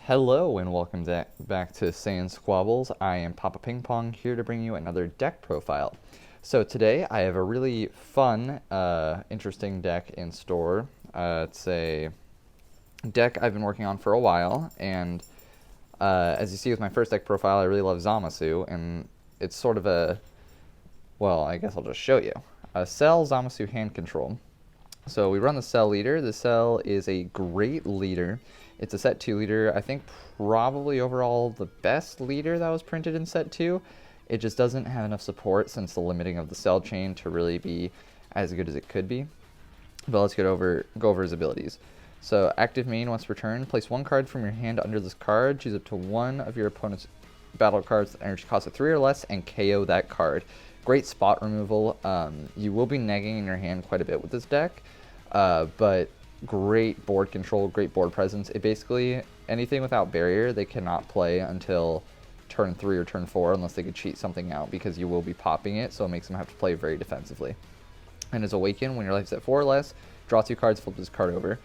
Hello and welcome back to Saiyan Squabbles. I am Papa Ping Pong here to bring you another deck profile. So today I have a really fun, interesting deck in store. It's a deck I've been working on for a while, and as you see with my first deck profile, I really love Zamasu, and it's sort of I guess I'll just show you. Cell Zamasu hand control. So we run the Cell leader. The Cell is a great leader. It's a set 2 leader. I think probably overall the best leader that was printed in set 2. It just doesn't have enough support since the limiting of the Cell chain to really be as good as it could be. But let's go over his abilities. So active main, once per turn, place 1 card from your hand under this card, choose up to one of your opponent's battle cards with energy cost of 3 or less, and KO that card. Great spot removal. You will be negging in your hand quite a bit with this deck, but great board control, great board presence. It basically, anything without barrier, they cannot play until turn 3 or turn 4 unless they could cheat something out, because you will be popping it, so it makes them have to play very defensively. And as Awaken, when your life's at 4 or less, draw 2 cards, flip this card over.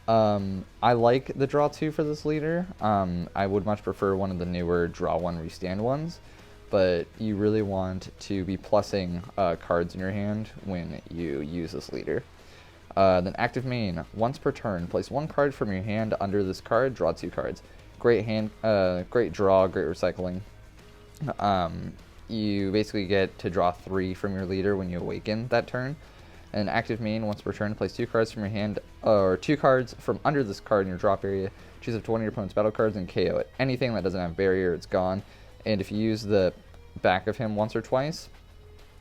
I like the draw 2 for this leader. I would much prefer one of the newer draw 1 restand ones, but you really want to be plussing cards in your hand when you use this leader. Then active main, once per turn, place 1 card from your hand under this card, draw 2 cards. Great hand, great draw, great recycling. You basically get to draw 3 from your leader when you awaken that turn. And active main, once per turn, place 2 cards from your hand, or 2 cards from under this card in your drop area. Choose up to one of your opponent's battle cards and KO it. Anything that doesn't have barrier, it's gone. And if you use the back of him once or twice,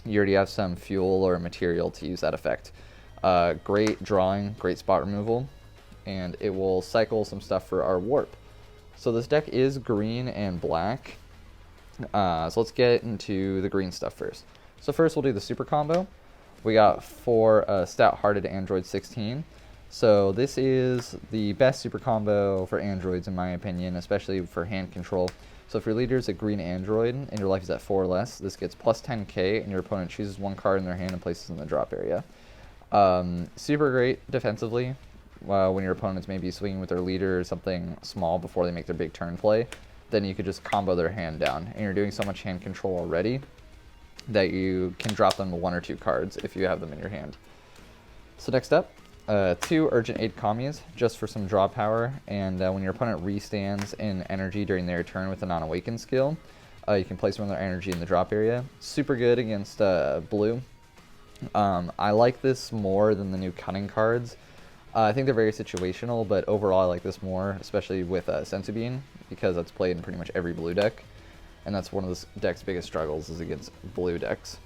you already have some fuel or material to use that effect. Great drawing, great spot removal, and it will cycle some stuff for our warp. So this deck is green and black. So let's get into the green stuff first. So first we'll do the super combo. We got 4 stout-hearted Android 16. So this is the best super combo for androids in my opinion, especially for hand control. So if your leader is a green android and your life is at 4 or less, this gets plus 10k, and your opponent chooses 1 card in their hand and places it in the drop area. Super great defensively when your opponent's maybe swinging with their leader or something small before they make their big turn play. Then you could just combo their hand down, and you're doing so much hand control already that you can drop them to 1 or 2 cards if you have them in your hand. So next up, 2 Urgent Aid Commies, just for some draw power, and when your opponent restands in energy during their turn with a non-awakened skill, you can place one of their energy in the drop area. Super good against blue. I like this more than the new Cunning cards. I think they're very situational, but overall I like this more, especially with Senzu Bean, because that's played in pretty much every blue deck, and that's one of this deck's biggest struggles is against blue decks.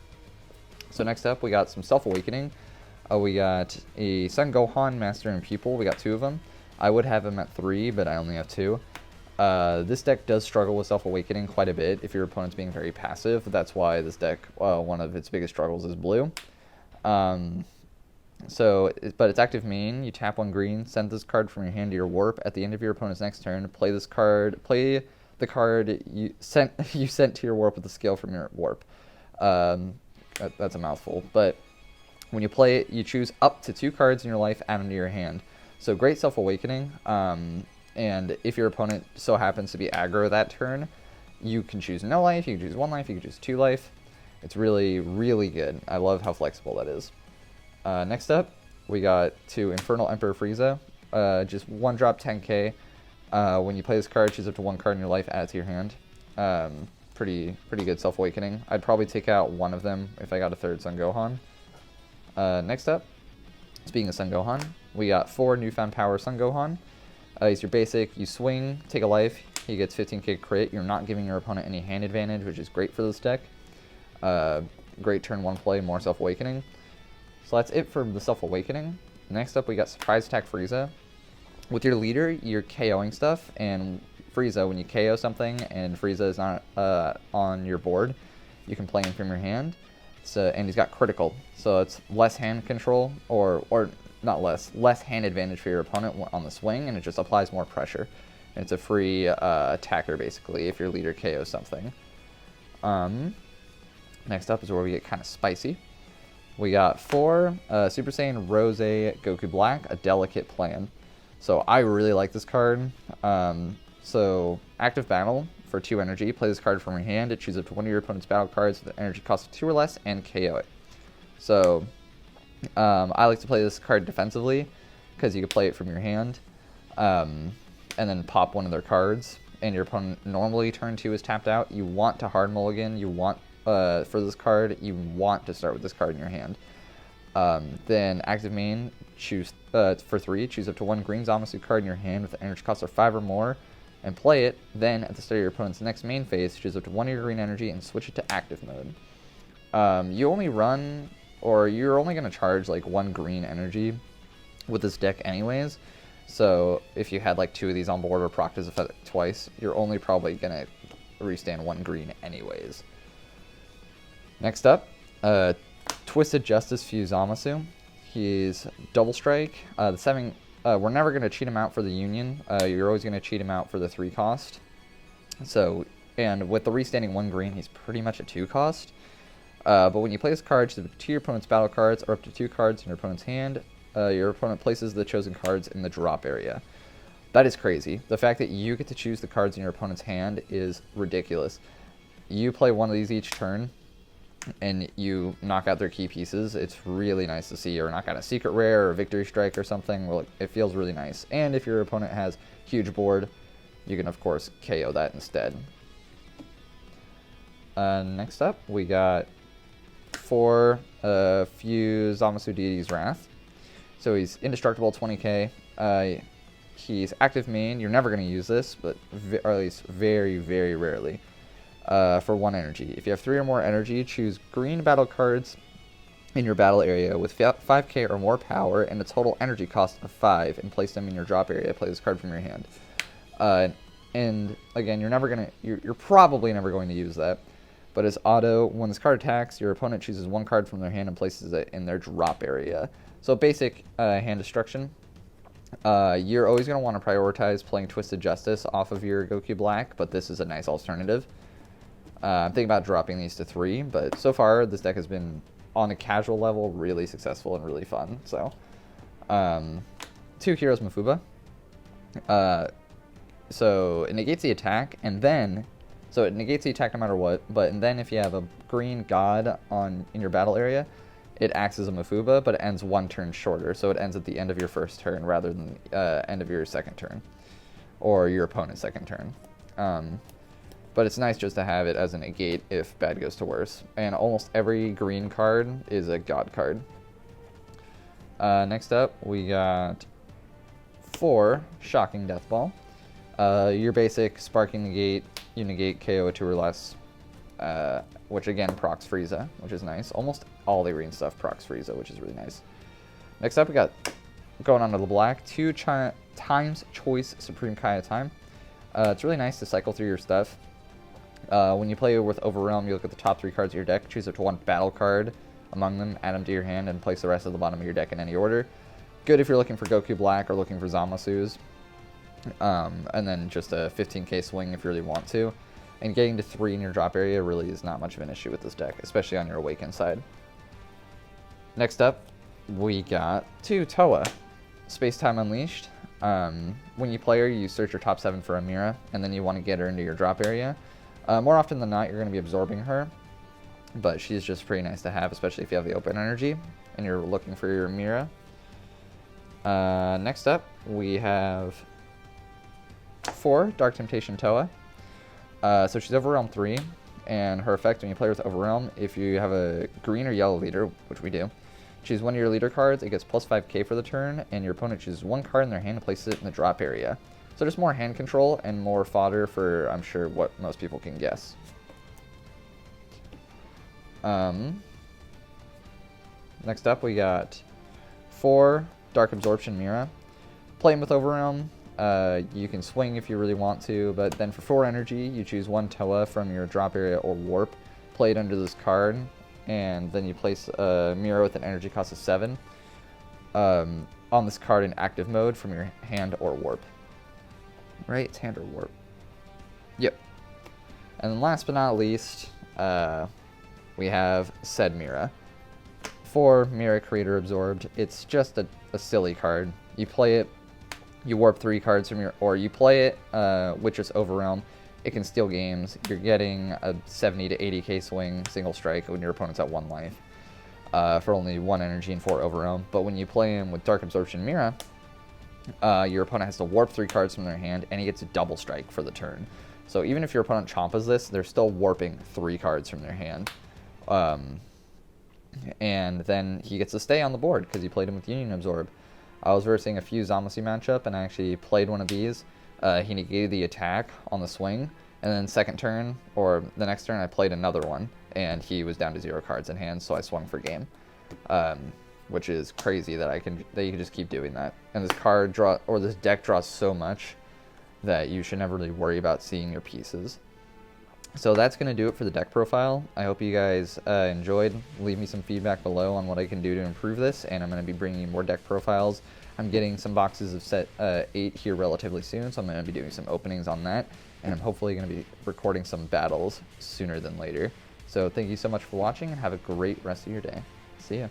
So next up, we got some Self-Awakening. We got a Son Gohan, Master and Pupil. We got 2 of them. I would have them at 3, but I only have 2. This deck does struggle with Self-Awakening quite a bit if your opponent's being very passive. That's why this deck, one of its biggest struggles is blue. But it's active main. You tap 1 green, send this card from your hand to your warp. At the end of your opponent's next turn, play the card you sent to your warp with the skill from your warp. That's a mouthful, but when you play it, you choose up to 2 cards in your life, add them to your hand. So great Self-Awakening, and if your opponent so happens to be aggro that turn, you can choose no life, you can choose 1 life, you can choose 2 life. It's really, really good. I love how flexible that is. Next up, we got 2 Infernal Emperor Frieza. Just 1 drop 10k. When you play this card, choose up to 1 card in your life, add it to your hand. Pretty good Self-Awakening. I'd probably take out 1 of them if I got a 3rd Son Gohan. Next up, speaking of Son Gohan, we got 4 Newfound Power Son Gohan. He's your basic. You swing, take a life, he gets 15k crit. You're not giving your opponent any hand advantage, which is great for this deck. Great turn 1 play, more Self-Awakening. So that's it for the Self-Awakening. Next up, we got Surprise Attack Frieza. With your leader, you're KOing stuff, and Frieza, when you KO something and Frieza is not on your board, you can play him from your hand. So, and he's got critical, so it's less hand control, or not less hand advantage for your opponent on the swing, and it just applies more pressure. And it's a free attacker, basically, if your leader KOs something. Next up is where we get kind of spicy. We got 4 Super Saiyan Rose Goku Black, a delicate plan. So I really like this card. So, active battle for 2 energy. Play this card from your hand. Choose up to one of your opponent's battle cards with an energy cost of 2 or less and KO it. So, I like to play this card defensively because you can play it from your hand and then pop one of their cards. And your opponent normally turn 2 is tapped out. You want to hard mulligan. You want, for this card, you want to start with this card in your hand. Then active main, choose for 3, choose up to 1 green Zamasu card in your hand with an energy cost of 5 or more, and play it. Then at the start of your opponent's next main phase, choose up to 1 of your green energy and switch it to active mode. You only run, or you're only going to charge like 1 green energy with this deck anyways. So if you had like 2 of these on board or proc this effect twice, you're only probably going to restand 1 green anyways. Next up, Twisted Justice Fuse Zamasu. He's double strike. We're never going to cheat him out for the union. You're always going to cheat him out for the 3 cost. So, and with the restanding 1 green, he's pretty much a 2 cost. But when you play this card, choose 2 your opponent's battle cards or up to 2 cards in your opponent's hand. Your opponent places the chosen cards in the drop area. That is crazy. The fact that you get to choose the cards in your opponent's hand is ridiculous. You play one of these each turn, and you knock out their key pieces. It's really nice to see, or knock out a secret rare or a victory strike or something. Well, it feels really nice. And if your opponent has huge board, you can of course KO that instead. Next up, we got 4 Fuse Zamasu Deity's Wrath. So he's indestructible, 20k. He's active main. You're never going to use this, but or at least very, very rarely. For 1 energy. If you have 3 or more energy, choose green battle cards in your battle area with 5k or more power and a total energy cost of 5 and place them in your drop area. Play this card from your hand. And again, you're probably never going to use that. But as auto, when this card attacks, your opponent chooses 1 card from their hand and places it in their drop area. So basic hand destruction. You're always going to want to prioritize playing Twisted Justice off of your Goku Black, but this is a nice alternative. I'm thinking about dropping these to 3, but so far this deck has been, on a casual level, really successful and really fun. So, 2 Heroes Mafuba. So it negates the attack, and then, so it negates the attack no matter what, and then if you have a green god in your battle area, it acts as a Mafuba, but it ends 1 turn shorter, so it ends at the end of your first turn rather than end of your second turn, or your opponent's second turn. But it's nice just to have it as a negate if bad goes to worse. And almost every green card is a god card. Next up, we got 4 Shocking Death Ball. Your basic Sparking Negate, you negate KO a 2 or less, which again procs Frieza, which is nice. Almost all the green stuff procs Frieza, which is really nice. Next up, we got, going on to the black, 2 times Choice Supreme Kaya Time. It's really nice to cycle through your stuff. When you play with Overwhelm, you look at the top 3 cards of your deck, choose up to 1 battle card among them, add them to your hand, and place the rest at the bottom of your deck in any order. Good if you're looking for Goku Black or looking for Zamasus. And then just a 15k swing if you really want to. And getting to 3 in your drop area really is not much of an issue with this deck, especially on your Awaken side. Next up, we got 2 Toa. Space Time Unleashed. When you play her, you search your top 7 for Amira, and then you want to get her into your drop area. More often than not, you're going to be absorbing her, but she's just pretty nice to have, especially if you have the open energy and you're looking for your Amira. Next up, we have 4 Dark Temptation Toa. So she's Overwhelm 3, and her effect when you play with Overwhelm, if you have a green or yellow leader, which we do, choose 1 of your leader cards, it gets plus 5k for the turn, and your opponent chooses 1 card in their hand and places it in the drop area. So just more hand control and more fodder for, I'm sure, what most people can guess. Next up, we got 4 Dark Absorption Mira. Playing with Overwhelm, you can swing if you really want to, but then for 4 energy, you choose 1 Toa from your drop area or warp, play it under this card, and then you place a Mira with an energy cost of 7 on this card in active mode from your hand or warp. Right? It's hand or warp. Yep. And then last but not least, we have said Mira. 4 Mira Creator Absorbed. It's just a silly card. You play it You warp 3 cards from your, or you play it, Witch's Overrealm. It can steal games. You're getting a 70 to 80k swing single strike when your opponent's at 1 life for only 1 energy and 4 Overrealm. But when you play him with Dark Absorption Mira, your opponent has to warp 3 cards from their hand, and he gets a double strike for the turn. So even if your opponent chompas this, they're still warping 3 cards from their hand. And then he gets to stay on the board because you played him with Union Absorb. I was versing a few Zamasu matchup, and I actually played one of these. He negated the attack on the swing, and then second turn, or the next turn, I played another one, and he was down to 0 cards in hand, so I swung for game. Which is crazy that you can just keep doing that. And this card draw, or this deck draws so much that you should never really worry about seeing your pieces. So that's going to do it for the deck profile. I hope you guys enjoyed. Leave me some feedback below on what I can do to improve this, and I'm going to be bringing you more deck profiles. I'm getting some boxes of set 8 here relatively soon, so I'm going to be doing some openings on that, and I'm hopefully going to be recording some battles sooner than later. So thank you so much for watching, and have a great rest of your day. See ya.